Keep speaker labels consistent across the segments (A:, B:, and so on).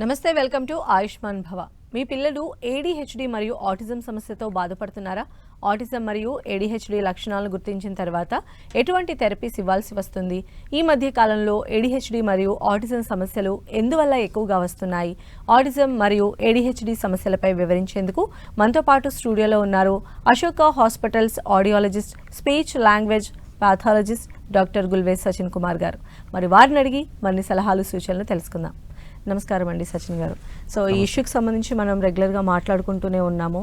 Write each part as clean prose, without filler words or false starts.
A: నమస్తే, welcome to Ayushman భవ. మీ పిల్లలు ఏడీహెచ్డీ మరియు ఆటిజం సమస్యతో బాధపడుతున్నారా? ఆటిజం మరియు ఏడీహెచ్డీ లక్షణాలను గుర్తించిన తర్వాత ఎటువంటి థెరపీస్ ఇవ్వాల్సి వస్తుంది? ఈ మధ్య కాలంలో ఏడీహెచ్డీ మరియు ఆటిజం సమస్యలు ఎందువల్ల ఎక్కువగా వస్తున్నాయి? ఆటిజం మరియు ఏడీహెచ్డీ సమస్యలపై వివరించేందుకు మనతో పాటు స్టూడియోలో ఉన్నారు Ashoka hospitals audiologist, speech language pathologist doctor Gulvej Sachin Kumar గారు. మరి వారిని అడిగి మరిన్ని సలహాలు సూచనలు తెలుసుకుందాం. నమస్కారం అండి సచిన్ గారు. సో ఈ ఇష్యూకి సంబంధించి మనం రెగ్యులర్గా మాట్లాడుకుంటూనే ఉన్నాము.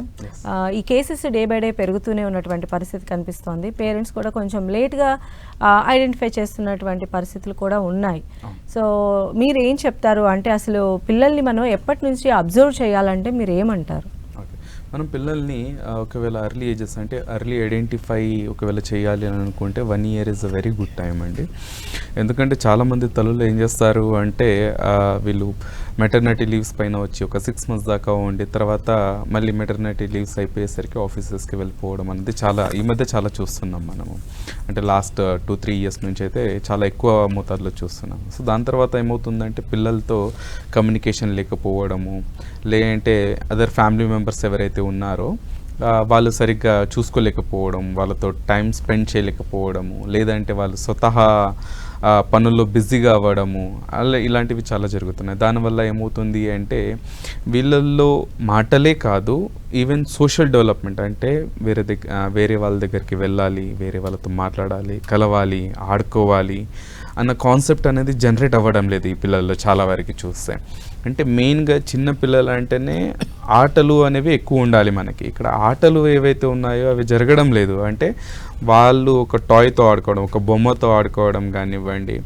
A: ఈ కేసెస్ డే బై డే పెరుగుతూనే ఉన్నటువంటి పరిస్థితి కనిపిస్తోంది. పేరెంట్స్ కూడా కొంచెం లేట్గా ఐడెంటిఫై చేస్తున్నటువంటి పరిస్థితులు కూడా ఉన్నాయి. సో మీరు ఏం చెప్తారు? అంటే అసలు పిల్లల్ని మనం ఎప్పటి నుంచి అబ్జర్వ్ చేయాలంటే మీరు ఏమంటారు?
B: మనం పిల్లల్ని ఒకవేళ ఎర్లీ ఏజెస్ అంటే ఎర్లీ ఐడెంటిఫై ఒకవేళ చేయాలి అని అనుకుంటే 1 year is a very good time అండి. ఎందుకంటే చాలామంది తల్లులు ఏం చేస్తారు అంటే వీళ్ళు మెటర్నిటీ లీవ్స్ పైన వచ్చి ఒక 6 months దాకా ఉండి తర్వాత మళ్ళీ మెటర్నిటీ లీవ్స్ అయిపోయేసరికి ఆఫీసెస్కి వెళ్ళిపోవడం అనేది ఈ మధ్య చాలా చూస్తున్నాం మనము. అంటే లాస్ట్ 2-3 years నుంచి అయితే చాలా ఎక్కువ మోతాదులో చూస్తున్నాం. సో దాని తర్వాత ఏమవుతుందంటే పిల్లలతో కమ్యూనికేషన్ లేకపోవడము, లేదంటే అదర్ ఫ్యామిలీ మెంబర్స్ ఎవరైతే ఉన్నారో వాళ్ళు సరిగ్గా చూసుకోలేకపోవడం, వాళ్ళతో టైం స్పెండ్ చేయలేకపోవడము, లేదంటే వాళ్ళు స్వతహా పనుల్లో బిజీగా అవ్వడము, అలా ఇలాంటివి చాలా జరుగుతున్నాయి. దానివల్ల ఏమవుతుంది అంటే వీళ్ళల్లో మాటలే కాదు, ఈవెన్ సోషల్ డెవలప్మెంట్ అంటే వేరే వాళ్ళ దగ్గరికి వెళ్ళాలి, వేరే వాళ్ళతో మాట్లాడాలి, కలవాలి, ఆడుకోవాలి అన్న కాన్సెప్ట్ అనేది జనరేట్ అవ్వడం లేదు ఈ పిల్లల్లో చాలా వరకు చూస్తే. అంటే మెయిన్గా చిన్న పిల్లలు అంటేనే ఆటలు అనేవి ఎక్కువ ఉండాలి మనకి. ఇక్కడ ఆటలు ఏవైతే ఉన్నాయో అవి జరగడం లేదు. అంటే వాళ్ళు ఒక టాయ్తో ఆడుకోవడం, ఒక బొమ్మతో ఆడుకోవడం కానివ్వండి,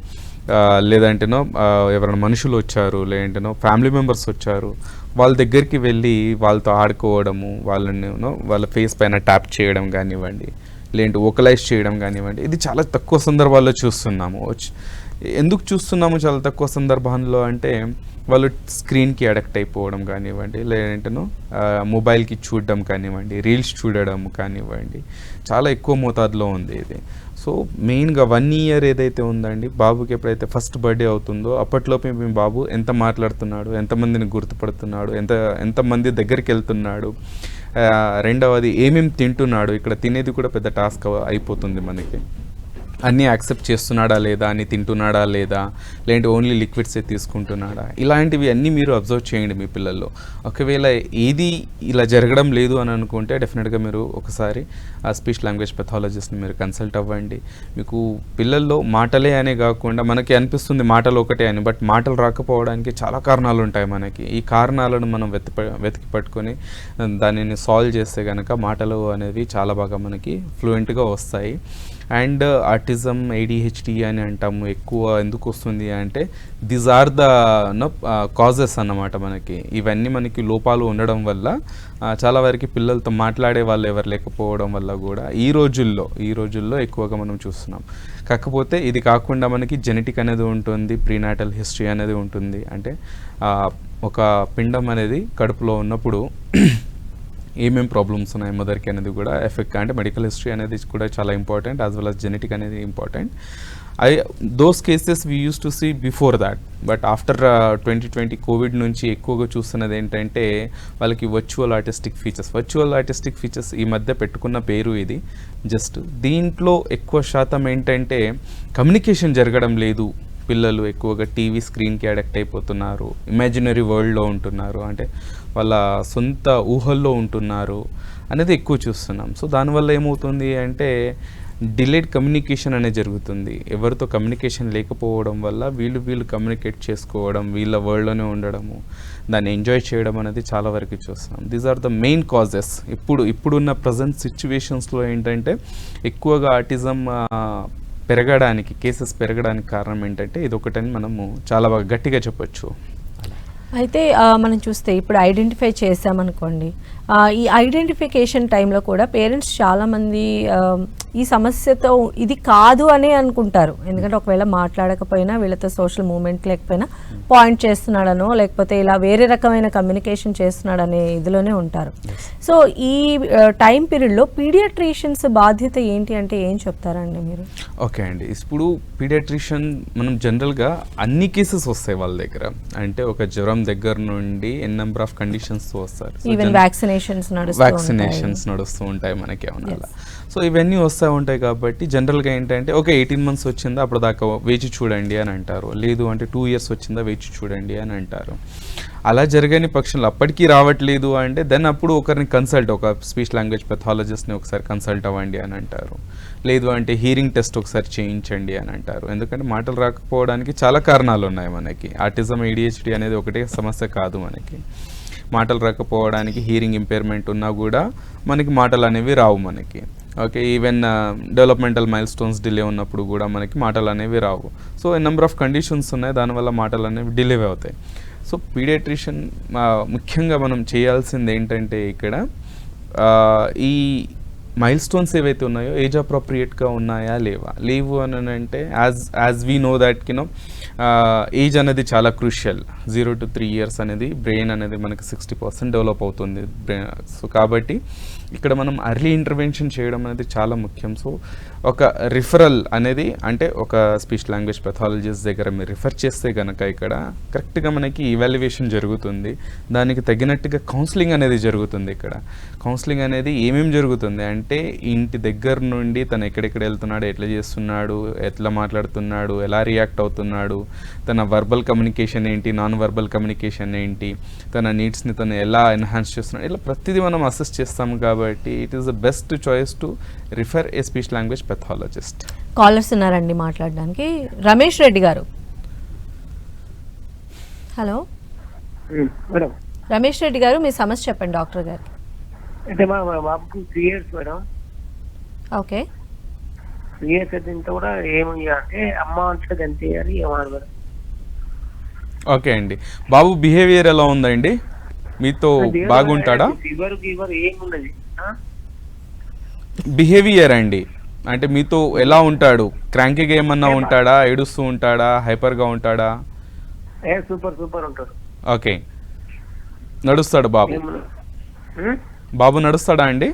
B: లేదంటేనో ఎవరైనా మనుషులు వచ్చారు, లేదంటేనో ఫ్యామిలీ మెంబర్స్ వచ్చారు, వాళ్ళ దగ్గరికి వెళ్ళి వాళ్ళతో ఆడుకోవడము, వాళ్ళ ఫేస్ పైన ట్యాప్ చేయడం కానివ్వండి, లేదంటే వోకలైజ్ చేయడం కానివ్వండి, ఇది చాలా తక్కువ సందర్భాల్లో చూస్తున్నాము. ఎందుకు చూస్తున్నాము చాలా తక్కువ సందర్భాల్లో అంటే వాళ్ళు స్క్రీన్కి అడక్ట్ అయిపోవడం కానివ్వండి, లేదంటేనో మొబైల్కి చూడడం కానివ్వండి, రీల్స్ చూడడం కానివ్వండి, చాలా ఎక్కువ మోతాదులో ఉంది ఇది. సో మెయిన్గా 1 year ఏదైతే ఉందండి, బాబుకి ఎప్పుడైతే ఫస్ట్ బర్త్డే అవుతుందో అప్పట్లోపే మీ బాబు ఎంత మాట్లాడుతున్నాడు, ఎంతమందిని గుర్తుపడుతున్నాడు, ఎంతమంది దగ్గరికి వెళ్తున్నాడు, రెండవది ఏమేమి తింటున్నాడు. ఇక్కడ తినేది కూడా పెద్ద టాస్క్ అయిపోతుంది మనకి. అన్నీ యాక్సెప్ట్ చేస్తున్నాడా లేదా, అని తింటున్నాడా లేదా, లేదంటే ఓన్లీ లిక్విడ్సే తీసుకుంటున్నాడా, ఇలాంటివి అన్నీ మీరు అబ్జర్వ్ చేయండి మీ పిల్లల్లో. ఒకవేళ ఏది ఇలా జరగడం లేదు అని అనుకుంటే డెఫినెట్గా మీరు ఒకసారి ఆ స్పీచ్ లాంగ్వేజ్ పెథాలజిస్ట్ని మీరు కన్సల్ట్ అవ్వండి. మీకు పిల్లల్లో మాటలే అనే కాకుండా మనకి అనిపిస్తుంది మాటలు ఒకటే అని, బట్ మాటలు రాకపోవడానికి చాలా కారణాలు ఉంటాయి మనకి. ఈ కారణాలను మనం వెతికి పట్టుకొని దానిని సాల్వ్ చేస్తే కనుక మాటలు అనేవి చాలా బాగా మనకి ఫ్లూయెంట్గా వస్తాయి. అండ్ ఆటిజం, ఏడీహెచ్డీ అని అంటాము. ఎక్కువ ఎందుకు వస్తుంది అంటే దీస్ ఆర్ ద కాజెస్ అన్నమాట. మనకి ఇవన్నీ మనకి లోపాలు ఉండడం వల్ల చాలా వరకు పిల్లలతో మాట్లాడే వాళ్ళు ఎవరు లేకపోవడం వల్ల కూడా ఈ రోజుల్లో ఎక్కువగా మనం చూస్తున్నాం. కాకపోతే ఇది కాకుండా మనకి జెనెటిక్ అనేది ఉంటుంది, ప్రీనాటల్ హిస్టరీ అనేది ఉంటుంది. అంటే ఒక పిండం అనేది కడుపులో ఉన్నప్పుడు ఏమేమి ప్రాబ్లమ్స్ ఉన్నాయి మదర్కి అనేది కూడా ఎఫెక్ట్, అంటే మెడికల్ హిస్టరీ అనేది కూడా చాలా important, as well as genetic అనేది important. Those cases we use to see before that, but after 2020 covid నుంచి ఎక్కువగా చూస్తున్నది ఏంటంటే వాళ్ళకి వర్చువల్ ఆర్టిస్టిక్ ఫీచర్స్ ఈ మధ్య పెట్టుకున్న పేరు ఇది. జస్ట్ దీంట్లో ఎక్కువ శాతం ఏంటంటే కమ్యూనికేషన్ జరగడం లేదు. పిల్లలు ఎక్కువగా టీవీ స్క్రీన్కి అడక్ట్ అయిపోతున్నారు, ఇమాజినరీ వరల్డ్లో ఉంటున్నారు, అంటే వాళ్ళ సొంత ఊహల్లో ఉంటున్నారు అనేది ఎక్కువ చూస్తున్నాం. సో దానివల్ల ఏమవుతుంది అంటే డిలేడ్ కమ్యూనికేషన్ అనేది జరుగుతుంది. ఎవరితో కమ్యూనికేషన్ లేకపోవడం వల్ల వీళ్ళు కమ్యూనికేట్ చేసుకోవడం, వీళ్ళ వరల్డ్లోనే ఉండడము, దాన్ని ఎంజాయ్ చేయడం అనేది చాలా వరకు చూస్తున్నాం. These are the main causes. ఇప్పుడున్న ప్రజెంట్ సిచ్యువేషన్స్లో ఏంటంటే ఎక్కువగా ఆటిజం కేసెస్ పెరగడానికి కారణం ఏంటంటే ఇది ఒకటని మనము చాలా బాగా గట్టిగా చెప్పొచ్చు.
A: అయితే మనం చూస్తే ఇప్పుడు ఐడెంటిఫై చేసామనుకోండి, ఈ ఐడెంటిఫికేషన్ టైంలో కూడా పేరెంట్స్ చాలామంది ఈ సమస్యతో ఇది కాదు అని అనుకుంటారు. ఎందుకంటే ఒకవేళ మాట్లాడకపోయినా వీళ్ళతో సోషల్ మూమెంట్ లేకపోయినా పాయింట్ చేస్తున్నాడనో లేకపోతే ఇలా వేరే రకమైన కమ్యూనికేషన్ చేస్తున్నాడనే ఇదిలోనే ఉంటారు. సో ఈ టైం పీరియడ్లో పీడియాట్రిషియన్స్ బాధ్యత ఏంటి అంటే ఏం చెప్తారండి మీరు?
B: ఓకే అండి, ఇప్పుడు పీడియాట్రిషియన్ మనం జనరల్గా అన్ని కేసెస్ వస్తాయి వాళ్ళ దగ్గర. అంటే ఒక జ్వరం దగ్గర నుండి ఎన్ నెంబర్ ఆఫ్ కండిషన్స్ వస్తారు.
A: ఈవెన్ వ్యాక్సినేషన్స్
B: నడుస్తూ ఉంటాయి మనకి ఏమన్నా. సో ఇవన్నీ వస్తూ ఉంటాయి కాబట్టి జనరల్గా ఏంటంటే ఓకే 18 months వచ్చిందా అప్పుడు దాకా వేచి చూడండి అని అంటారు. లేదు అంటే 2 years వచ్చిందా వేచి చూడండి అని అంటారు. అలా జరగని పక్షంలో అప్పటికీ రావట్లేదు అంటే దెన్ అప్పుడు ఒకరిని కన్సల్ట్, ఒక స్పీచ్ లాంగ్వేజ్ పెథాలజిస్ట్ని ఒకసారి కన్సల్ట్ అవ్వండి అని అంటారు. లేదు అంటే హీరింగ్ టెస్ట్ ఒకసారి చేయించండి అని అంటారు. ఎందుకంటే మాటలు రాకపోవడానికి చాలా కారణాలు ఉన్నాయి మనకి. ఆటిజం ADHD అనేది ఒకటే సమస్య కాదు మనకి. మాటలు రాకపోవడానికి హీరింగ్ ఇంపైర్మెంట్ ఉన్నా కూడా మనకి మాటలు అనేవి రావు మనకి. Okay, even developmental mile stones delay ఉన్నప్పుడు కూడా మనకి మాటలు అనేవి రావు. సో నెంబర్ ఆఫ్ కండిషన్స్ ఉన్నాయి, దానివల్ల మాటలు అనేవి డిలే అవుతాయి. సో పీడియాట్రిషియన్ ముఖ్యంగా మనం చేయాల్సింది ఏంటంటే ఇక్కడ ఈ మైల్ స్టోన్స్ ఏవైతే ఉన్నాయో ఏజ్ అప్రోప్రియేట్గా ఉన్నాయా లేవు అని అంటే as we know that age అనేది చాలా క్రూషియల్. 0 to 3 years అనేది బ్రెయిన్ అనేది మనకి 60% డెవలప్ అవుతుంది. సో కాబట్టి ఇక్కడ మనం అర్లీ ఇంటర్వెన్షన్ చేయడం అనేది చాలా ముఖ్యం. సో ఒక రిఫరల్ అనేది అంటే ఒక స్పీచ్ లాంగ్వేజ్ పెథాలజిస్ట్ దగ్గర మీరు రిఫర్ చేస్తే కనుక ఇక్కడ కరెక్ట్గా మనకి ఇవాల్యుయేషన్ జరుగుతుంది. దానికి తగినట్టుగా కౌన్సిలింగ్ అనేది జరుగుతుంది. ఇక్కడ కౌన్సిలింగ్ అనేది ఏమేమి జరుగుతుంది అంటే ఇంటి దగ్గర నుండి తను ఎక్కడెక్కడ వెళ్తున్నాడు, ఎట్లా చేస్తున్నాడు, ఎట్లా మాట్లాడుతున్నాడు, ఎలా రియాక్ట్ అవుతున్నాడు, తన వర్బల్ కమ్యూనికేషన్ ఏంటి, నాన్ వర్బల్ కమ్యూనికేషన్ ఏంటి, తన నీడ్స్ని తను ఎలా ఎన్హాన్స్ చేస్తున్నాడు, ఇలా ప్రతిదీ మనం అసెస్ చేస్తాము. కాబట్టి it is the best choice to refer a speech language pathologist.
A: Callers ఉన్నారండి మాట్లాడడానికి. రమేష్ రెడ్డి గారు, హలో.
C: మేడం,
A: రమేష్ రెడ్డి గారు మీ సమస్య చెప్పండి డాక్టర్ గారికి.
C: అంటే మా బాబుకు 3 years మేడం.
A: ఓకే,
C: 3 years అయితే కూడా ఏమి అంటే అమ్మ అంటే అంతే అని ఏమన్నారు మేడం.
B: ఓకే అండి, బాబు బిహేవియర్ ఎలా ఉందండి? మీతో బాగుంటాడా?
C: ఫీవర్ ఏమున్నది
B: బిహేవియర్ అండి, అంటే మీతో ఎలా ఉంటాడు? క్రాంకీగా ఏమన్నా ఉంటాడా, ఏడుస్తూ ఉంటాడా, హైపర్గా ఉంటాడా?
C: సూపర్ ఉంటాడు.
B: ఓకే, నడుస్తాడు బాబు? బాబు నడుస్తాడా అండి?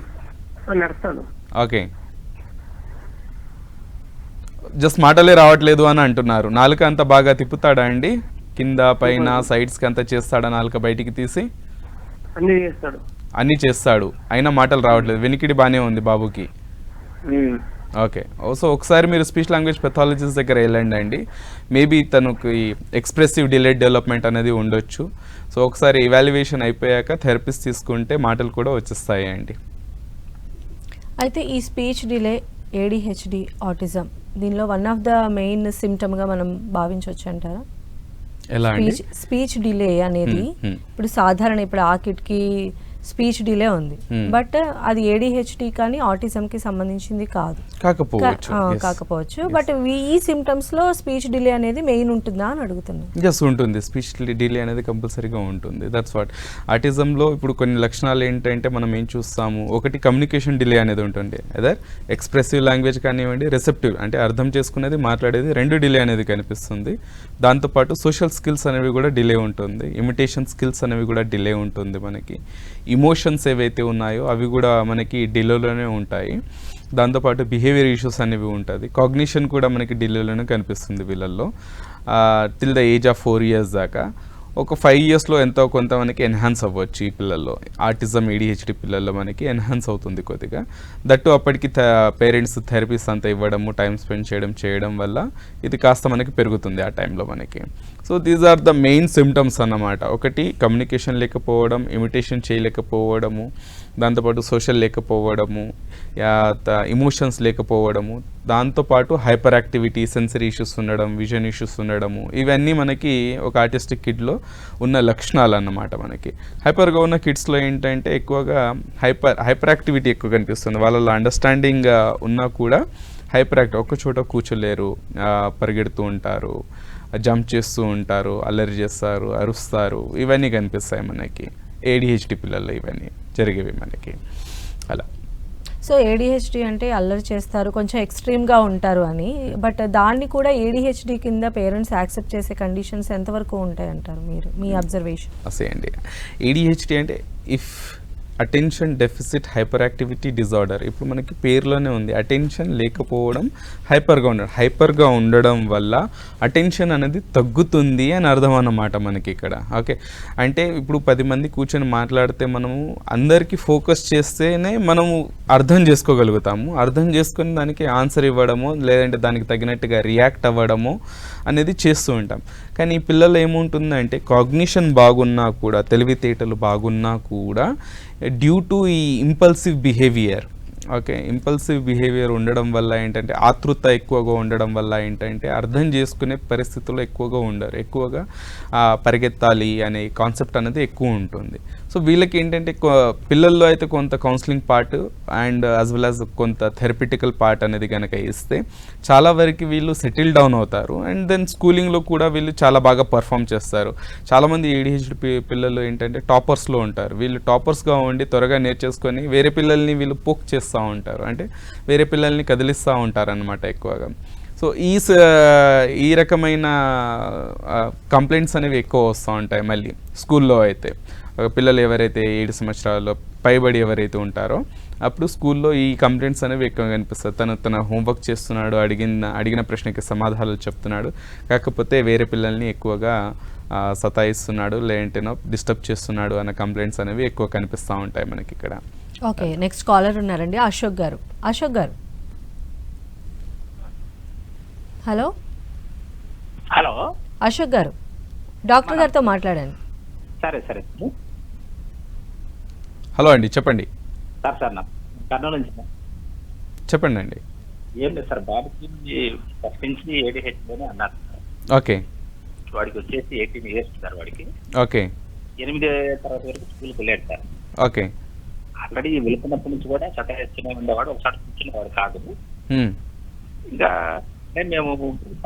C: నడుస్తాడు.
B: ఓకే, జస్ట్ మాటలే రావట్లేదు అని అంటున్నారు. నాలుక అంత బాగా తిప్పుతాడా అండి? కింద పైన సైడ్స్కి అంతా చేస్తాడా? నాలుక బయటికి తీసి అన్నీ చేస్తాడు, అయినా మాటలు రావట్లేదు. వెనికిడి బాగానే ఉంది బాబుకి. ఓకే, సో ఒకసారి మీరు స్పీచ్ లాంగ్వేజ్ పెథాలజిస్ట్ దగ్గర వెళ్ళండి అండి. మేబీ తనకి ఎక్స్ప్రెసివ్ డిలేడ్ డెవలప్మెంట్ అనేది ఉండొచ్చు. సో ఒకసారి ఇవాల్యుయేషన్ అయిపోయాక థెరపిస్ట్ తీసుకుంటే మాటలు కూడా వచ్చేస్తాయి అండి.
A: అయితే ఈ స్పీచ్ డిలే, ADHD, ఆటిజం దీనిలో వన్ ఆఫ్ ద మెయిన్ సిమ్టమ్గా మనం భావించవచ్చు అంటారా?
B: ఎలా అండి?
A: స్పీచ్ డిలే అనేది ఇప్పుడు సాధారణ ఇప్పుడు ఆ కిడ్కి స్పీచ్ డిలే ఉంది, బట్ అది ADHD కానీ ఆటిజం కి సంబంధించింది కాకపోవచ్చు. బట్ ఈ సిమ్టమ్స్ లో స్పీచ్ డిలే అనేది మెయిన్ ఉంటుందా అని అడుగుతున్నాను.
B: జస్ట్ ఉంటుంది, స్పీచ్ డిలే అనేది కంపల్సరీగా ఉంటుంది. That's what. ఆటిజంలో ఇప్పుడు కొన్ని లక్షణాలు ఏంటంటే మనం ఏం చూస్తాము, ఒకటి కమ్యూనికేషన్ డిలే అనేది ఉంటుంది. అదర్ ఎక్స్ప్రెసివ్ లాంగ్వేజ్ కానివ్వండి, రిసెప్టివ్ అంటే అర్థం చేసుకునేది, మాట్లాడేది, రెండు డిలే అనేది కనిపిస్తుంది. దాంతోపాటు సోషల్ స్కిల్స్ అనేవి కూడా డిలే ఉంటుంది. ఇమిటేషన్ స్కిల్స్ అనేవి కూడా డిలే ఉంటుంది. మనకి ఇమోషన్స్ ఏవైతే ఉన్నాయో అవి కూడా మనకి డిలేలోనే ఉంటాయి. దాంతోపాటు బిహేవియర్ ఇష్యూస్ అనేవి ఉంటుంది. కాగ్నిషన్ కూడా మనకి డిలేలోనే కనిపిస్తుంది వీళ్ళల్లో till the age of 4 years దాకా. ఒక 5 yearsలో ఎంతో కొంత మనకి ఎన్హాన్స్ అవ్వచ్చు ఈ పిల్లల్లో. ఆటిజం ADHD పిల్లల్లో మనకి ఎన్హాన్స్ అవుతుంది కొద్దిగా. దట్టు అప్పటికి పేరెంట్స్ థెరపీస్ అంతా ఇవ్వడము, టైం స్పెండ్ చేయడం వల్ల ఇది కాస్త మనకి పెరుగుతుంది ఆ టైంలో మనకి. So these are the main symptoms అన్నమాట. ఒకటి కమ్యూనికేషన్ లేకపోవడం, ఇమిటేషన్ చేయలేకపోవడము, దాంతోపాటు సోషల్ లేకపోవడము, ఇమోషన్స్ లేకపోవడము, దాంతోపాటు హైపర్ యాక్టివిటీ, సెన్సరీ ఇష్యూస్ ఉండడం, విజన్ ఇష్యూస్ ఉండడము, ఇవన్నీ మనకి ఒక ఆర్టిస్టిక్ కిడ్లో ఉన్న లక్షణాలు అన్నమాట. మనకి హైపర్గా ఉన్న కిడ్స్లో ఏంటంటే ఎక్కువగా హైపర్ యాక్టివిటీ ఎక్కువ కనిపిస్తుంది. వాళ్ళలో అండర్స్టాండింగ్ ఉన్నా కూడా హైపర్ యాక్టివ్, ఒక్క చోట కూర్చోలేరు, పరిగెడుతూ ఉంటారు, జంప్ చేస్తూ ఉంటారు, అల్లరి చేస్తారు, అరుస్తారు, ఇవన్నీ కనిపిస్తాయి మనకి. ADHD పిల్లల్లో ఇవన్నీ జరిగేవి మనకి అలా.
A: సో ADHD అంటే అల్లరి చేస్తారు, కొంచెం ఎక్స్ట్రీమ్గా ఉంటారు అని, బట్ దాన్ని కూడా ADHD కింద పేరెంట్స్ యాక్సెప్ట్ చేసే కండిషన్స్ ఎంతవరకు ఉంటాయి అంటారు మీరు, మీ అబ్జర్వేషన్?
B: అండి ADHD అంటే if attention deficit hyper activity disorder. ఇప్పుడు మనకి పేరులోనే ఉంది, అటెన్షన్ లేకపోవడం, హైపర్గా ఉండడం వల్ల అటెన్షన్ అనేది తగ్గుతుంది అని అర్థం అన్నమాట మనకి ఇక్కడ. ఓకే, అంటే ఇప్పుడు 10 మంది కూర్చొని మాట్లాడితే మనము అందరికీ ఫోకస్ చేస్తేనే మనము అర్థం చేసుకోగలుగుతాము. అర్థం చేసుకొని దానికి ఆన్సర్ ఇవ్వడము, లేదంటే దానికి తగినట్టుగా రియాక్ట్ అవ్వడము అనేది చేస్తూ ఉంటాం. కానీ ఈ పిల్లలు ఏముంటుందంటే కాగ్నిషన్ బాగున్నా కూడా, తెలివితేటలు బాగున్నా కూడా, డ్యూ టు ఈ impulsive behaviour, okay, impulsive behaviour ఉండడం వల్ల ఏంటంటే, ఆతృత ఎక్కువగా ఉండడం వల్ల ఏంటంటే అర్థం చేసుకునే పరిస్థితుల్లో ఎక్కువగా ఉండరు, ఎక్కువగా పరిగెత్తాలి అనే కాన్సెప్ట్ అనేది ఎక్కువ ఉంటుంది. సో వీళ్ళకి ఏంటంటే పిల్లల్లో అయితే కొంత counselling part and as well as కొంత థెరపిటికల్ పార్ట్ అనేది కనుక ఇస్తే చాలా వరకు వీళ్ళు సెటిల్ డౌన్ అవుతారు. అండ్ దెన్ స్కూలింగ్లో కూడా వీళ్ళు చాలా బాగా పర్ఫామ్ చేస్తారు. చాలామంది ADHD పిల్లలు ఏంటంటే టాపర్స్లో ఉంటారు. వీళ్ళు టాపర్స్గా ఉండి త్వరగా నేర్చేసుకొని వేరే పిల్లల్ని వీళ్ళు పోక్ చేస్తూ ఉంటారు, అంటే వేరే పిల్లల్ని కదిలిస్తూ ఉంటారు అన్నమాట ఎక్కువగా. సో ఈ రకమైన కంప్లైంట్స్ అనేవి ఎక్కువ వస్తూ ఉంటాయి మళ్ళీ స్కూల్లో అయితే. పిల్లలు ఎవరైతే 7 సంవత్సరాల్లో పైబడి ఎవరైతే ఉంటారో అప్పుడు స్కూల్లో ఈ కంప్లైంట్స్ అనేవి ఎక్కువ కనిపిస్తాయి. తన హోంవర్క్ చేస్తున్నాడు, అడిగిన ప్రశ్నకి సమాధానాలు చెప్తున్నాడు, కాకపోతే వేరే పిల్లల్ని ఎక్కువగా సతాయిస్తున్నాడు, లేదంటేనో డిస్టర్బ్ చేస్తున్నాడు అన్న కంప్లైంట్స్ అనేవి ఎక్కువ కనిపిస్తూ ఉంటాయి మనకి ఇక్కడ.
A: ఓకే, నెక్స్ట్ కాలర్ ఉన్నారండి, Ashok garu. Ashok garu, hello.
D: Hello
A: Ashok garu, doctor గారితో మాట్లాడండి.
D: సరే
B: హలో అండి, చెప్పండి.
D: సార్ నా కర్నూలు నుంచి
B: చెప్పండి అండి.
D: ఏం లేదు సార్, బాబుకి ఫస్ట్ నుంచి ADHD అన్నారు.
B: ఓకే,
D: వాడికి వచ్చేసి 18 years సార్. వాడికి
B: ఓకే
D: 8వ తరగతి వరకు స్కూల్కి వెళ్ళాడు సార్.
B: ఓకే,
D: ఆల్రెడీ వెళ్తున్నప్పటి నుంచి కూడా సతాయిస్తూనే ఉండేవాడు, ఒకసారి కూర్చునేవాడు కాదు. ఇంకా మేము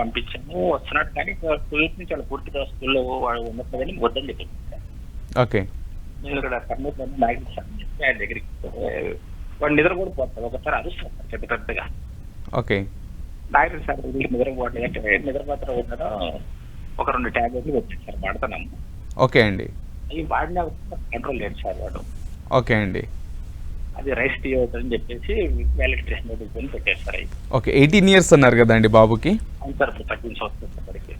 D: పంపించాము, వస్తున్నాడు. కానీ 2 years నుంచి వాళ్ళు పూర్తిగా స్కూల్లో వాడు ఉన్నదని వద్దని చెప్పింది సార్.
B: ఓకే,
D: నేను ఇక్కడ కర్నూలు నాయకుడు సార్ అని చెప్పి ఆయన దగ్గరికి వాడు నిద్ర కూడా పోతాడు, ఒకసారి అరుస్తాడు సార్ పెద్దగా.
B: ఓకే,
D: నాయకుడు సార్ నిద్రపోవట్లేదు అంటే నిద్రపోతా ఉండడం ఒక 2 టాబ్లెట్లు వచ్చాయి సార్, వాడుతున్నాము.
B: ఓకే అండి,
D: అవి వాడినా కంట్రోల్ లేదు సార్ వాడు.
B: ఓకే అండి,
D: అది రైస్ టీ అవుతుందని చెప్పేసి వ్యాలిడేషన్ కొని పెట్టారు సార్. అవి
B: ఓకే. 18 years అన్నారు కదండి బాబుకి?
D: అవును సార్, 18 సంవత్సరాలు అప్పటికి.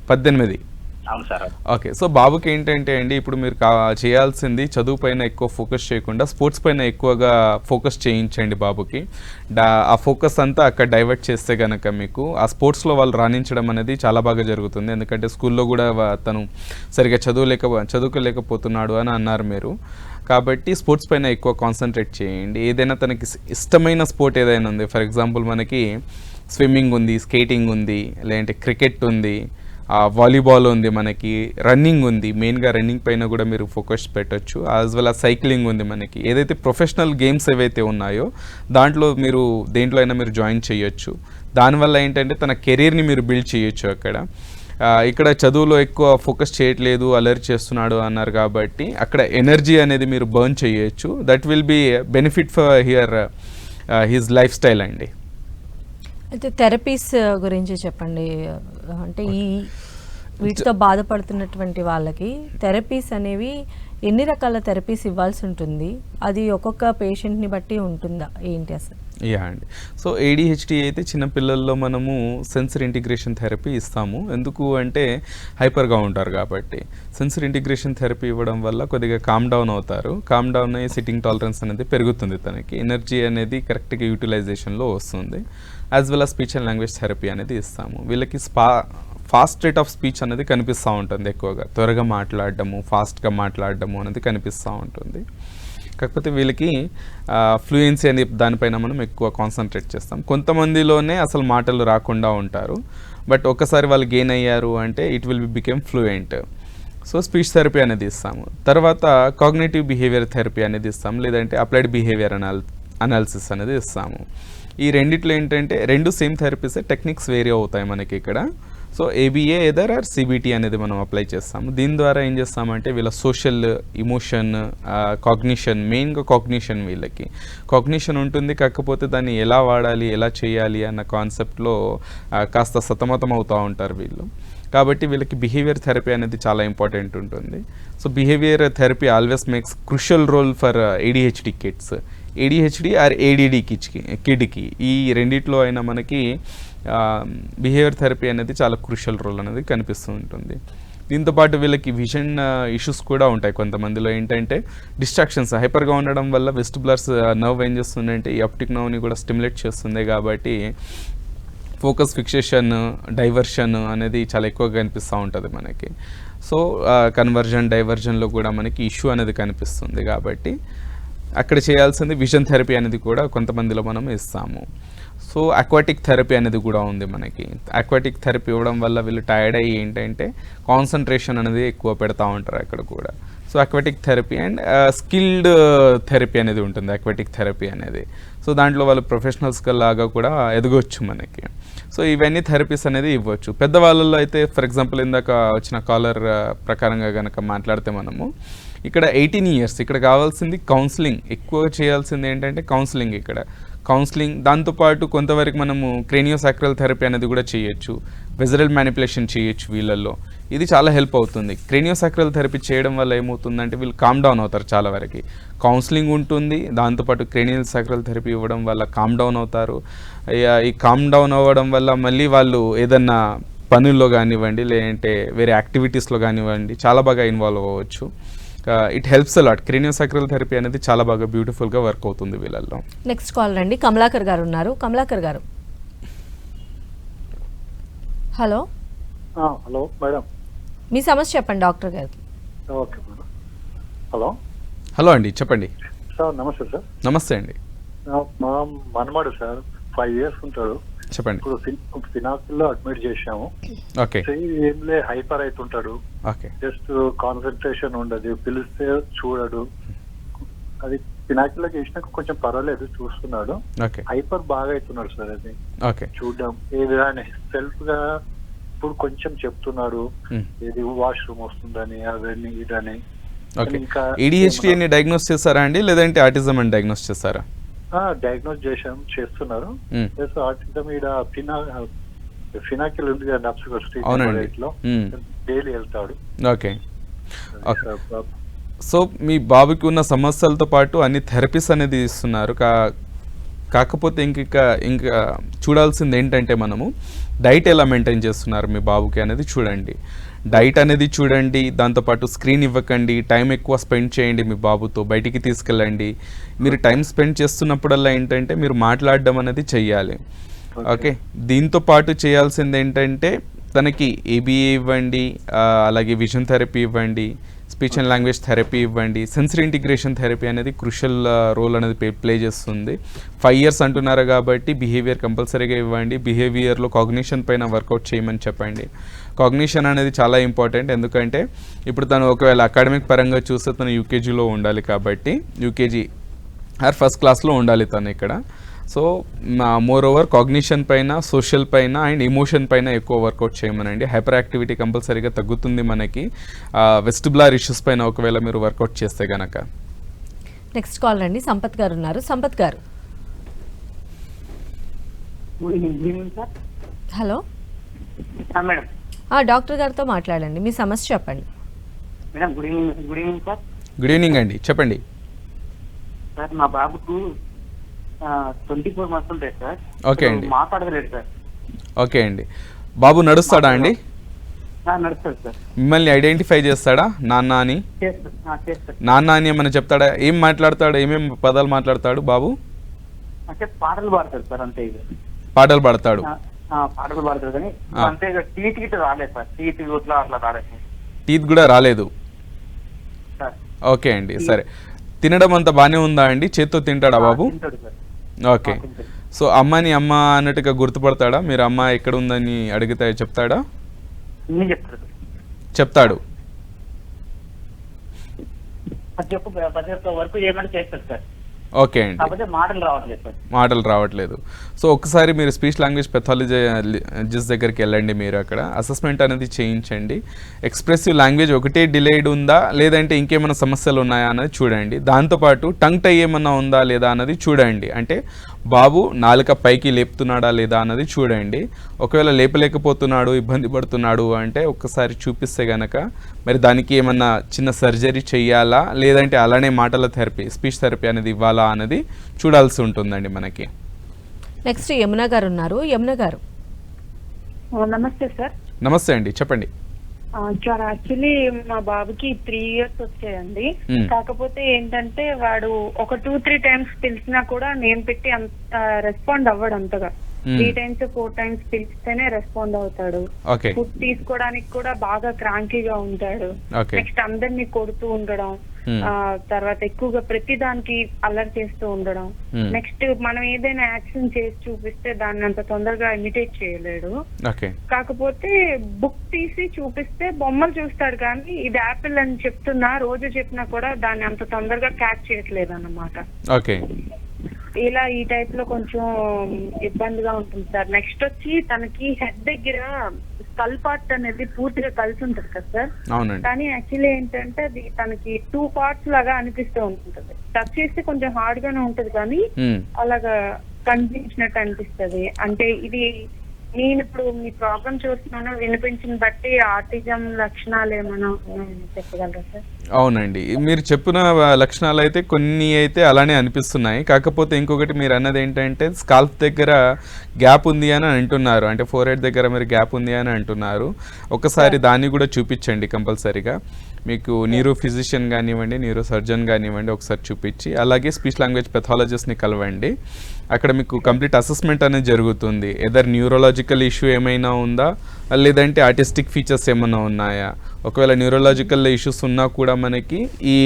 B: 18.
D: అవును సార్.
B: ఓకే, సో బాబుకి ఏంటంటే అండి, ఇప్పుడు మీరు చేయాల్సింది చదువు పైన ఎక్కువ ఫోకస్ చేయకుండా స్పోర్ట్స్ పైన ఎక్కువగా ఫోకస్ చేయించండి బాబుకి. ఆ ఫోకస్ అంతా అక్కడ డైవర్ట్ చేస్తే కనుక మీకు ఆ స్పోర్ట్స్లో వాళ్ళు రాణించడం అనేది చాలా బాగా జరుగుతుంది. ఎందుకంటే స్కూల్లో కూడా తను సరిగా చదువుకోలేకపోతున్నాడు అని అన్నారు మీరు. కాబట్టి స్పోర్ట్స్ పైన ఎక్కువ కాన్సన్ట్రేట్ చేయండి. ఏదైనా తనకి ఇష్టమైన స్పోర్ట్ ఏదైనా ఉంది, ఫర్ ఎగ్జాంపుల్ మనకి స్విమ్మింగ్ ఉంది, స్కేటింగ్ ఉంది, లేదంటే క్రికెట్ ఉంది, వాలీబాల్ ఉంది, మనకి రన్నింగ్ ఉంది. మెయిన్గా రన్నింగ్ పైన కూడా మీరు ఫోకస్ పెట్టచ్చు. యాజ్ వెల్ as సైక్లింగ్ ఉంది. మనకి ఏదైతే ప్రొఫెషనల్ గేమ్స్ ఏవైతే ఉన్నాయో దాంట్లో మీరు దేంట్లో అయినా మీరు జాయిన్ చేయొచ్చు. దానివల్ల ఏంటంటే తన కెరీర్ని మీరు బిల్డ్ చేయొచ్చు అక్కడ. ఇక్కడ చదువులో ఎక్కువ ఫోకస్ చేయట్లేదు, అలర్ట్ చేస్తున్నాడు అన్నారు కాబట్టి అక్కడ ఎనర్జీ అనేది మీరు బర్న్ చేయొచ్చు. That will be benefit for his life style అండి.
A: అయితే థెరపీస్ గురించి చెప్పండి. అంటే వీటితో బాధపడుతున్నటువంటి వాళ్ళకి థెరపీస్ అనేవి ఎన్ని రకాల థెరపీస్ ఇవ్వాల్సి ఉంటుంది, అది ఒక్కొక్క పేషెంట్ని బట్టి ఉంటుందా ఏంటి అసలు?
B: యా అండి, సో ADHD అయితే చిన్నపిల్లల్లో మనము సెన్సరీ ఇంటిగ్రేషన్ థెరపీ ఇస్తాము. ఎందుకు అంటే హైపర్గా ఉంటారు కాబట్టి. సెన్సరీ ఇంటిగ్రేషన్ థెరపీ ఇవ్వడం వల్ల కొద్దిగా కామ్ డౌన్ అవుతారు. కామ్ డౌన్ అయ్యి సిట్టింగ్ టాలరెన్స్ అనేది పెరుగుతుంది, తనకి ఎనర్జీ అనేది కరెక్ట్గా యూటిలైజేషన్లో వస్తుంది. As well as speech and language therapy అనేది ఇస్తాము. వీళ్ళకి ఫాస్ట్ రేట్ ఆఫ్ స్పీచ్ అనేది కనిపిస్తూ ఉంటుంది, ఎక్కువగా త్వరగా మాట్లాడడము, ఫాస్ట్గా మాట్లాడడము అనేది కనిపిస్తూ ఉంటుంది. కాకపోతే వీళ్ళకి ఫ్లూయెన్సీ అనే దానిపైన మనం ఎక్కువ కాన్సన్ట్రేట్ చేస్తాం. కొంతమందిలోనే అసలు మాటలు రాకుండా ఉంటారు, బట్ ఒక్కసారి వాళ్ళు గెయిన్ అయ్యారు అంటే it will became fluent. So speech therapy అనేది ఇస్తాము. తర్వాత కాగ్నిటివ్ బిహేవియర్ థెరపీ అనేది ఇస్తాము, లేదంటే అప్లైడ్ బిహేవియర్ అనాలిసిస్ అనేది ఇస్తాము. ఈ రెండిట్లో ఏంటంటే 2 సేమ్ థెరపీసే, టెక్నిక్స్ వేరీ అవుతాయి మనకి ఇక్కడ. So ABA either or CBT అనేది మనం అప్లై చేస్తాము. దీని ద్వారా ఏం చేస్తామంటే వీళ్ళ సోషల్, ఇమోషన్, కాగ్నిషన్, మెయిన్గా కాగ్నిషన్, వీళ్ళకి కాగ్నిషన్ ఉంటుంది, కాకపోతే దాన్ని ఎలా వాడాలి, ఎలా చేయాలి అన్న కాన్సెప్ట్లో కాస్త సతమతం అవుతూ ఉంటారు వీళ్ళు. కాబట్టి వీళ్ళకి బిహేవియర్ థెరపీ అనేది చాలా ఇంపార్టెంట్ ఉంటుంది. So behaviour therapy always makes crucial role for ADHD kids. ADHD or ADD కిడ్కి ఈ రెండిట్లో అయినా మనకి బిహేవియర్ థెరపీ అనేది చాలా క్రూషియల్ రోల్ అనేది కనిపిస్తూ ఉంటుంది. దీంతోపాటు వీళ్ళకి విజన్ ఇష్యూస్ కూడా ఉంటాయి. కొంతమందిలో ఏంటంటే డిస్ట్రాక్షన్స్ హైపర్గా ఉండడం వల్ల వెస్టిబులర్ నర్వ్ ఏం చేస్తుందంటే ఈ ఆప్టిక్ నర్వ్ని కూడా స్టిమ్యులేట్ చేస్తుంది. కాబట్టి ఫోకస్, ఫిక్సేషన్, డైవర్షన్ అనేది చాలా ఎక్కువగా కనిపిస్తూ ఉంటుంది మనకి. సో కన్వర్జన్, డైవర్జన్లో కూడా మనకి ఇష్యూ అనేది కనిపిస్తుంది. కాబట్టి అక్కడ చేయాల్సింది విజన్ థెరపీ అనేది కూడా కొంతమందిలో మనం ఇస్తాము. సో అక్వాటిక్ థెరపీ అనేది కూడా ఉంది మనకి. అక్వాటిక్ థెరపీ ఇవ్వడం వల్ల వీళ్ళు టైర్డ్ అయ్యి ఏంటంటే కాన్సన్ట్రేషన్ అనేది ఎక్కువ పెడతా ఉంటారు అక్కడ కూడా. So aquatic therapy and skilled therapy అనేది ఉంటుంది అక్వాటిక్ థెరపీ అనేది. సో దాంట్లో వాళ్ళు ప్రొఫెషనల్స్ లాగా కూడా ఎదగొచ్చు మనకి. సో ఇవన్నీ థెరపీస్ అనేది ఇవ్వచ్చు. పెద్దవాళ్ళలో అయితే ఫర్ ఎగ్జాంపుల్ ఇందాక వచ్చిన కాలర్ ప్రకారంగా కనుక మాట్లాడితే మనము ఇక్కడ 18 years, ఇక్కడ కావాల్సింది కౌన్సిలింగ్. ఎక్కువగా చేయాల్సింది ఏంటంటే కౌన్సిలింగ్. ఇక్కడ కౌన్సిలింగ్, దాంతోపాటు కొంతవరకు మనము క్రేనియోసాక్రల్ థెరపీ అనేది కూడా చేయొచ్చు, వెజరల్ మ్యానిపులేషన్ చేయొచ్చు వీళ్ళల్లో. ఇది చాలా హెల్ప్ అవుతుంది. క్రేనియోసాక్రల్ థెరపీ చేయడం వల్ల ఏమవుతుందంటే వీళ్ళు కామ్ డౌన్ అవుతారు చాలా వరకు. కౌన్సిలింగ్ ఉంటుంది, దాంతోపాటు క్రేనియోసాక్రల్ థెరపీ ఇవ్వడం వల్ల కామ్ డౌన్ అవుతారు. ఈ కామ్ డౌన్ అవ్వడం వల్ల మళ్ళీ వాళ్ళు ఏదన్నా పనుల్లో కానివ్వండి, లేదంటే వేరే యాక్టివిటీస్లో కానివ్వండి చాలా బాగా ఇన్వాల్వ్ అవ్వచ్చు. It helps a lot. Craniosacral therapy అనేది చాలా బాగా బ్యూటిఫుల్గా వర్క్ అవుతుంది వీళ్ళల్లో.
A: నెక్స్ట్ కాల్ రండి, కమలాకర్ గారు ఉన్నారు. కమలాకర్ గారు, హలో.
E: Hello madam.
A: మీ సమస్య చెప్పండి డాక్టర్ గారికి.
E: Okay madam. హలో
B: హలో అండి, చెప్పండి
E: సార్. నమస్తే సార్.
B: నమస్తే అండి,
E: మా మనమాడు సార్ 5 years ఉంటాడు.
B: చెప్పండి.
E: ఇప్పుడు ఫినాకిల్లో అడ్మిట్ చేసాము.
B: ఓకే.
E: ఏంలే హైపర్ అవుతుంటాడు.
B: ఓకే.
E: జస్ట్ కాన్సన్ట్రేషన్ ఉండదు, పిలిస్తే చూడడు. అది ఫినాకిల్లోకి వేసినాక కొంచెం పర్వాలేదు, చూస్తున్నాడు.
B: ఓకే.
E: హైపర్ బాగా అవుతున్నాడు సార్. అది
B: ఓకే.
E: చూడడం ఏది సెల్ఫ్ గా ఇప్పుడు కొంచెం చెప్తున్నాడు, ఏది వాష్రూమ్ వస్తుందని, అవన్నీ ఇదని.
B: ఓకే. ADHD అని డయాగ్నోస్ చేస్తారా అండి, లేదంటే ఆటిజం అని డయాగ్నోస్ చేస్తారా?
E: డయాగ్నోస్ చేస్తున్నారు. ఆటిజం ఈడ ఫినాకిల్ ఉంది కదా, స్ట్రీట్ లో డైలీ వెళ్తాడు.
B: ఓకే. సో మీ బాబుకి ఉన్న సమస్యలతో పాటు అన్ని థెరపీస్ అనేది ఇస్తున్నారు. కాకపోతే ఇంకా చూడాల్సింది ఏంటంటే మనము డైట్ ఎలా మెయింటైన్ చేస్తున్నారు మీ బాబుకి అనేది చూడండి. డైట్ అనేది చూడండి, దాంతోపాటు స్క్రీన్ ఇవ్వకండి, టైం ఎక్కువ స్పెండ్ చేయండి మీ బాబుతో, బయటికి తీసుకెళ్ళండి. మీరు టైం స్పెండ్ చేస్తున్నప్పుడల్లా ఏంటంటే మీరు మాట్లాడడం అనేది చెయ్యాలి. ఓకే. దీంతో పాటు చేయాల్సింది ఏంటంటే తనకి ABA ఇవ్వండి, అలాగే విజన్ థెరపీ ఇవ్వండి, స్పీచ్ అండ్ లాంగ్వేజ్ థెరపీ ఇవ్వండి. సెన్సరీ ఇంటిగ్రేషన్ థెరపీ అనేది క్రూషియల్ రోల్ అనేది ప్లే చేస్తుంది. 5 years అంటున్నారు కాబట్టి బిహేవియర్ కంపల్సరీగా ఇవ్వండి. బిహేవియర్లో కాగ్నిషన్ పైన వర్కౌట్ చేయమని చెప్పండి. కాగ్నిషన్ అనేది చాలా ఇంపార్టెంట్, ఎందుకంటే ఇప్పుడు తను ఒకవేళ అకాడమిక్ పరంగా చూస్తే తను UKGలో ఉండాలి కాబట్టి UKG ఆర్ ఫస్ట్ క్లాస్లో ఉండాలి తను ఇక్కడ. సో మోర్ ఓవర్ కాగ్నిషన్ పైన, సోషల్ పైన అండ్ ఎమోషన్ పైన ఎక్కువ వర్కౌట్ చేయమనండి. హైపర్ యాక్టివిటీ కంపల్సరీగా తగ్గుతుంది మనకి వెస్టిబులర్ ఇష్యూస్ పైన ఒకవేళ మీరు వర్కౌట్ చేస్తే గనక.
A: నెక్స్ట్ కాల్ రండి, సంపత్ గారు ఉన్నారు. సంపత్ గారు, హలో.
C: మేడం.
A: డాక్టర్ గారితో మాట్లాడండి, మీ సమస్య చెప్పండి.
C: Madam good evening sir.
B: Good evening అండి, చెప్పండి.
C: సార్ మా బాబుకు 24 months ఉంటాయి సార్.
B: ఓకే అండి.
C: మాట్లాడలేదు సార్.
B: ఓకే అండి. బాబు నడుస్తాడా అండి?
C: నడుస్తాడు సార్.
B: మిమ్మల్ని ఐడెంటిఫై చేస్తాడా నాన్న అని? నాన్న అని ఏమైనా చెప్తాడా? ఏం మాట్లాడతాడు, ఏమేమి పదాలు మాట్లాడతాడు బాబు?
C: అంటే పాటలు పాడతాడు సార్. అంతే.
B: పాటలు పాడతాడు.
C: పాటలు పాడతాడు కానీ అంతే. టీత్ గిట్ట రాలేదు సార్. టీత్ ఇట్లా అట్లా రాలేదు.
B: టీత్ కూడా రాలేదు. ఓకే అండి, సరే. తినడం అంతా బాగానే ఉందా అండి? చేత్తో తింటాడా బాబు? ఓకే. సో అమ్మని అమ్మ అన్నట్టుగా గుర్తుపడతాడా? మీరు అమ్మ ఎక్కడ ఉందని అడిగితే చెప్తాడా? చెప్తాడు.
C: వర్క్ ఏమైనా చేస్తాడు సార్.
B: ఓకే అండి,
D: కాకపోతే మాటలు రావట్లేదు సార్.
B: మాటలు రావట్లేదు. సో ఒకసారి మీరు స్పీచ్ లాంగ్వేజ్ పెథాలజిస్ట్ దగ్గరికి వెళ్ళండి, మీరు అక్కడ అసెస్మెంట్ అనేది చేయించండి. ఎక్స్ప్రెసివ్ లాంగ్వేజ్ ఒకటే డిలేడ్ ఉందా లేదంటే ఇంకేమైనా సమస్యలు ఉన్నాయా అన్నది చూడండి. దాంతోపాటు టంగ్ టై ఏమన్నా ఉందా లేదా అన్నది చూడండి. అంటే బాబు నాలుక పైకి లేపుతున్నాడా లేదా అన్నది చూడండి. ఒకవేళ లేపలేకపోతున్నాడు, ఇబ్బంది పడుతున్నాడు అంటే ఒక్కసారి చూపిస్తే గనక మరి దానికి ఏమన్నా చిన్న సర్జరీ చేయాలా లేదంటే అలానే మాటల థెరపీ, స్పీచ్ థెరపీ అనేది ఇవ్వాలా అనేది చూడాల్సి ఉంటుందండి మనకి.
A: నెక్స్ట్ యమున గారు ఉన్నారు. యమున గారు
F: నమస్తే సార్.
B: నమస్తే అండి, చెప్పండి.
F: సార్ యాక్చువల్లీ మా బాబుకి 3 years వచ్చాయండి. కాకపోతే ఏంటంటే వాడు ఒక 2-3 times పిలిచినా కూడా నేను పెట్టి అంత రెస్పాండ్ అవ్వడు అంతగా. 3 times 4 times పిలిస్తేనే రెస్పాండ్ అవుతాడు. ఫుడ్ తీసుకోవడానికి కూడా బాగా క్రాంకీగా ఉంటాడు. నెక్స్ట్ అందరినీ కొడుతూ ఉండడం, తర్వాత ఎక్కువగా ప్రతి దానికి అల్లరి చేస్తూ ఉండడం. నెక్స్ట్ మనం ఏదైనా యాక్షన్ చేసి చూపిస్తే దాన్ని అంత తొందరగా ఇమిటేట్ చేయలేడు. కాకపోతే బుక్ తీసి చూపిస్తే బొమ్మలు చూస్తాడు కానీ ఇది యాపిల్ అని చెప్తున్నా రోజు చెప్పినా కూడా దాన్ని అంత తొందరగా క్యాచ్ చేయట్లేదు అన్నమాట. ఇలా ఈ టైప్ లో కొంచెం ఇబ్బందిగా ఉంటుంది సార్. నెక్స్ట్ వచ్చి తనకి హెడ్ దగ్గర స్కల్ పార్ట్ అనేది పూర్తిగా కలిసి ఉంటుంది కదా సార్. కానీ యాక్చువల్లీ ఏంటంటే అది తనకి 2 parts లాగా అనిపిస్తూ ఉంటుంది. టచ్ చేస్తే కొంచెం హార్డ్ గానే ఉంటది కానీ అలాగా కనిపించినట్టు అనిపిస్తుంది. అంటే ఇది నేను ఇప్పుడు మీ ప్రాబ్లం చూస్తున్నాను, వినిపించిన బట్టి ఆటిజం లక్షణాలు ఏమైనా చెప్పగలరా సార్?
B: అవునండి, మీరు చెప్పిన లక్షణాలు అయితే కొన్ని అయితే అలానే అనిపిస్తున్నాయి. కాకపోతే ఇంకొకటి మీరు అన్నది ఏంటంటే స్కాల్ప్ దగ్గర గ్యాప్ ఉంది అని అంటున్నారు, అంటే ఫోర్హెడ్ దగ్గర మీరు గ్యాప్ ఉంది అని అంటున్నారు. ఒకసారి దాన్ని కూడా చూపించండి కంపల్సరీగా. మీకు న్యూరో ఫిజిషియన్ కానివ్వండి, న్యూరో సర్జన్ కానివ్వండి, ఒకసారి చూపించి అలాగే స్పీచ్ లాంగ్వేజ్ పెథాలజిస్ట్ని కలవండి. అక్కడ మీకు కంప్లీట్ అసెస్మెంట్ అనేది జరుగుతుంది. ఎదర్ న్యూరోలాజికల్ ఇష్యూ ఏమైనా ఉందా లేదంటే ఆర్టిస్టిక్ ఫీచర్స్ ఏమైనా ఉన్నాయా. ఒకవేళ న్యూరోలాజికల్ ఇష్యూస్ ఉన్నా కూడా మనకి ఈ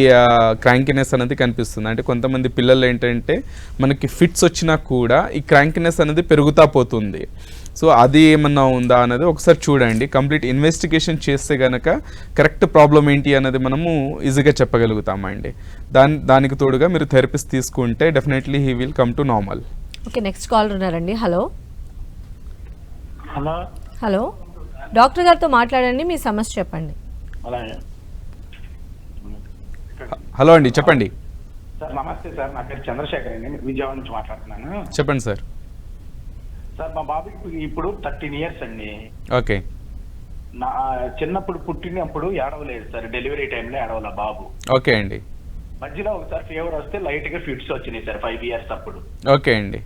B: క్రాంకినెస్ అనేది కనిపిస్తుంది. అంటే కొంతమంది పిల్లలు ఏంటంటే మనకి ఫిట్స్ వచ్చినా కూడా ఈ క్రాంకినెస్ అనేది పెరుగుతా పోతుంది. సో అది ఏమన్నా ఉందా అనేది ఒకసారి చూడండి. కంప్లీట్ ఇన్వెస్టిగేషన్ చేస్తే కనుక కరెక్ట్ ప్రాబ్లం ఏంటి అనేది మనము ఈజీగా చెప్పగలుగుతామండి. దానికి తోడుగా మీరు థెరపిస్ట్ తీసుకుంటే definitely he will come to normal.
A: Okay, next call ఉన్నారండి. హలో
G: హలో
A: హలో డాక్టర్ గారితో మాట్లాడండి, మీ సమస్య చెప్పండి.
B: హలో అండి, చెప్పండి.
G: సార్ నమస్తే సార్, నా పేరు చంద్రశేఖర్ అండి, విజయవాడ నుంచి మాట్లాడుతున్నాను.
B: చెప్పండి సార్.
G: సార్ మా బాబుకి ఇప్పుడు 13 years అండి.
B: ఓకే.
G: నా చిన్నప్పుడు పుట్టినప్పుడు ఏడవలేదు సార్, డెలివరీ టైంలో ఏడవల బాబు.
B: ఓకే అండి.
G: మధ్యలో ఒకసారి ఫీవర్ వస్తే లైట్ గా ఫిట్స్ వచ్చినాయి సార్ 5 years అప్పుడు.
B: ఓకే అండి.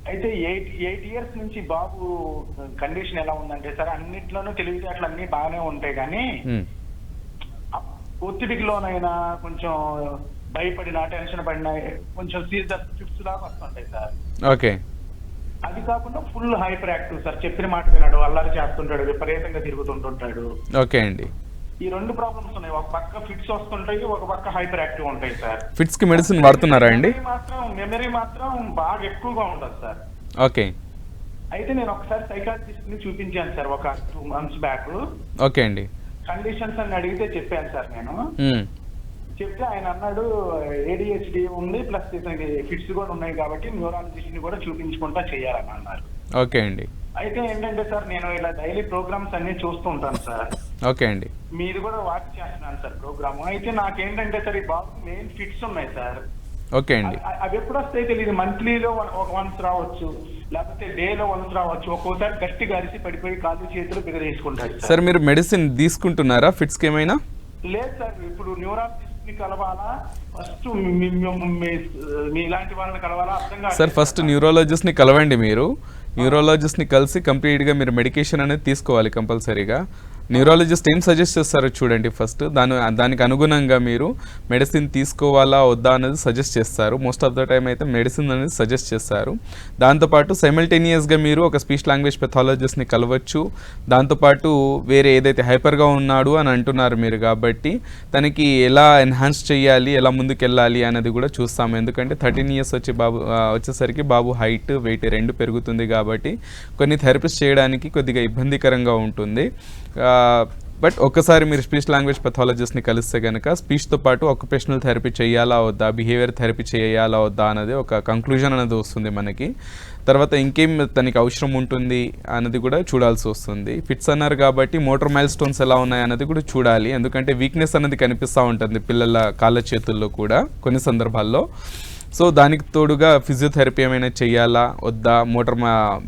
G: అయితే 8 years నుంచి బాబు కండిషన్ ఎలా ఉందంటే సార్ అన్నిట్లోనూ తెలివితేటలు అన్ని బాగానే ఉంటాయి కానీ ఒత్తిడికి లోనైనా కొంచెం భయపడినా టెన్షన్ పడినా కొంచెం సీజర్ ఫిట్స్ లాగా వస్తుంటాయి సార్.
B: ఓకే.
G: అది కాకుండా ఫుల్ హైపర్ యాక్టివ్ సార్, చెప్పిన మాట వినాడు, అల్లరి చేస్తుంటాడు, విపరీతంగా తిరుగుతుంటుంటాడు.
B: ఓకే అండి.
G: ఈ 2 ప్రాబ్లమ్స్ ఉన్నాయి, ఒక పక్క ఫిట్స్ వస్తుంటాయి, ఒక పక్క హైపర్ యాక్టివ్ ఉంటాయి సార్.
B: ఫిట్స్ కి మెడిసిన్ వాడుతున్నారా అండి?
G: మెమరీ మాత్రం బాగా ఎక్కువగా ఉండదు సార్.
B: ఓకే.
G: అయితే నేను ఒకసారి సైకాట్రిస్ట్ ని చూపించాను సార్ ఒక 2 months బ్యాక్.
B: ఓకే అండి.
G: కండిషన్స్ అని అడిగితే చెప్పాను సార్ నేను. చెప్తే ఆయన అన్నాడు ADHD ఉంది ప్లస్ ఫిట్స్ కూడా ఉన్నాయి కాబట్టి న్యూరాలజిస్ట్ ని కూడా చూపించుకుంటా చేయాలని అన్నారు.
B: ఓకే అండి.
G: అయితే ఏంటంటే సార్ నేను ఇలా డైలీ ప్రోగ్రామ్స్ అన్ని చూస్తూ ఉంటాను సార్.
B: ఓకే అండి.
G: మీరు కూడా వాచ్ చేస్తున్నాను సార్ ప్రోగ్రామ్. అయితే నాకేంటంటే సార్ ఈ బాబు మెయిన్ ఫిట్స్ ఉన్నాయి సార్.
B: ఓకే అండి.
G: అవి ఎప్పుడు వస్తాయి తెలియదు, మంత్లీలో ఒక వన్స్ రావచ్చు, లేకపోతే డేలో వన్స్ రావచ్చు. ఒక్కోసారి గట్టిగా అరిసి పడిపోయి కాళ్ళు చేతులు బిగదీసుకుంటారు
B: సార్. మీరు మెడిసిన్ తీసుకుంటున్నారా ఫిట్స్ కి ఏమైనా?
G: లేదు సార్, ఇప్పుడు న్యూరాలజిస్ట్ ని కలవాలా ఫస్ట్ మీ ఇలాంటి వాళ్ళని కలవాలా అర్థం కాదు
B: సార్. ఫస్ట్ న్యూరాలజిస్ట్ ని కలవండి. మీరు న్యూరాలజిస్ట్ ని కలిసి కంప్లీట్ గా మీరు మెడికేషన్ అనేది తీసుకోవాలి కంపల్సరీగా. న్యూరాలజిస్ట్ ఏం సజెస్ట్ చేస్తారో చూడండి ఫస్ట్. దానికి అనుగుణంగా మీరు మెడిసిన్ తీసుకోవాలా వద్దా అనేది సజెస్ట్ చేస్తారు. మోస్ట్ ఆఫ్ ద టైం అయితే మెడిసిన్ అనేది సజెస్ట్ చేస్తారు. దాంతోపాటు సైమల్టేనియస్గా మీరు ఒక స్పీచ్ లాంగ్వేజ్ పెథాలజిస్ట్ని కలవచ్చు. దాంతోపాటు వేరే ఏదైతే హైపర్గా ఉన్నాడు అని అంటున్నారు మీరు కాబట్టి తనకి ఎలా ఎన్హాన్స్ చేయాలి, ఎలా ముందుకెళ్ళాలి అనేది కూడా చూస్తాము. ఎందుకంటే 13 years వచ్చేసరికి బాబు హైట్ వెయిట్ 2 పెరుగుతుంది కాబట్టి కొన్ని థెరపీస్ చేయడానికి కొద్దిగా ఇబ్బందికరంగా ఉంటుంది. బట్ ఒక్కసారి మీరు స్పీచ్ లాంగ్వేజ్ పెథాలజిస్ట్ని కలిస్తే కనుక స్పీచ్తో పాటు ఆక్యుపేషనల్ థెరపీ చేయాలా వద్దా, బిహేవియర్ థెరపీ చేయాలా వద్దా అనేది ఒక కంక్లూజన్ అనేది వస్తుంది మనకి. తర్వాత ఇంకేం తనకి అవసరం ఉంటుంది అన్నది కూడా చూడాల్సి వస్తుంది. ఫిట్స్ అన్నారు కాబట్టి మోటార్ మైల్ స్టోన్స్ ఎలా ఉన్నాయి అన్నది కూడా చూడాలి. ఎందుకంటే వీక్నెస్ అనేది కనిపిస్తూ ఉంటుంది పిల్లల కాళ్ళ చేతుల్లో కూడా కొన్ని సందర్భాల్లో. సో దానికి తోడుగా ఫిజియోథెరపీ ఏమైనా చేయాలా వద్దా, మోటార్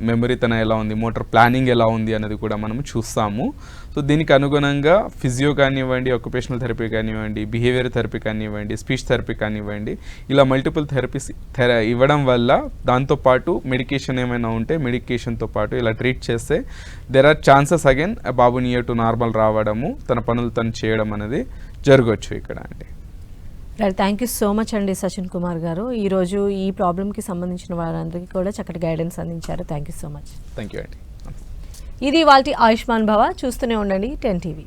B: మెమరీ తన ఎలా ఉంది, మోటార్ ప్లానింగ్ ఎలా ఉంది అనేది కూడా మనం చూస్తాము. సో దీనికి అనుగుణంగా ఫిజియో కానివ్వండి, ఆక్యుపేషనల్ థెరపీ కానివ్వండి, బిహేవియర్ థెరపీ కానివ్వండి, స్పీచ్ థెరపీ కానివ్వండి, ఇలా మల్టిపుల్ థెరపీస్ ఇవ్వడం వల్ల దాంతోపాటు మెడికేషన్ ఏమైనా ఉంటే మెడికేషన్తో పాటు ఇలా ట్రీట్ చేస్తే దెర్ ఆర్ ఛాన్సెస్ అగైన్ బాబు నియర్ టు నార్మల్ రావడము, తన పనులు తను చేయడం అనేది జరగవచ్చు ఇక్కడ అండి.
A: Right, thank you so much అండి సచిన్ కుమార్ గారు. ఈరోజు ఈ ప్రాబ్లమ్కి సంబంధించిన వారందరికీ కూడా చక్కటి గైడెన్స్ అందించారు. Thank you so much.
B: Thank you అండి.
A: ఇది ఇవాల్టి ఆయుష్మాన్ భవ. చూస్తూనే ఉండండి 10 TV.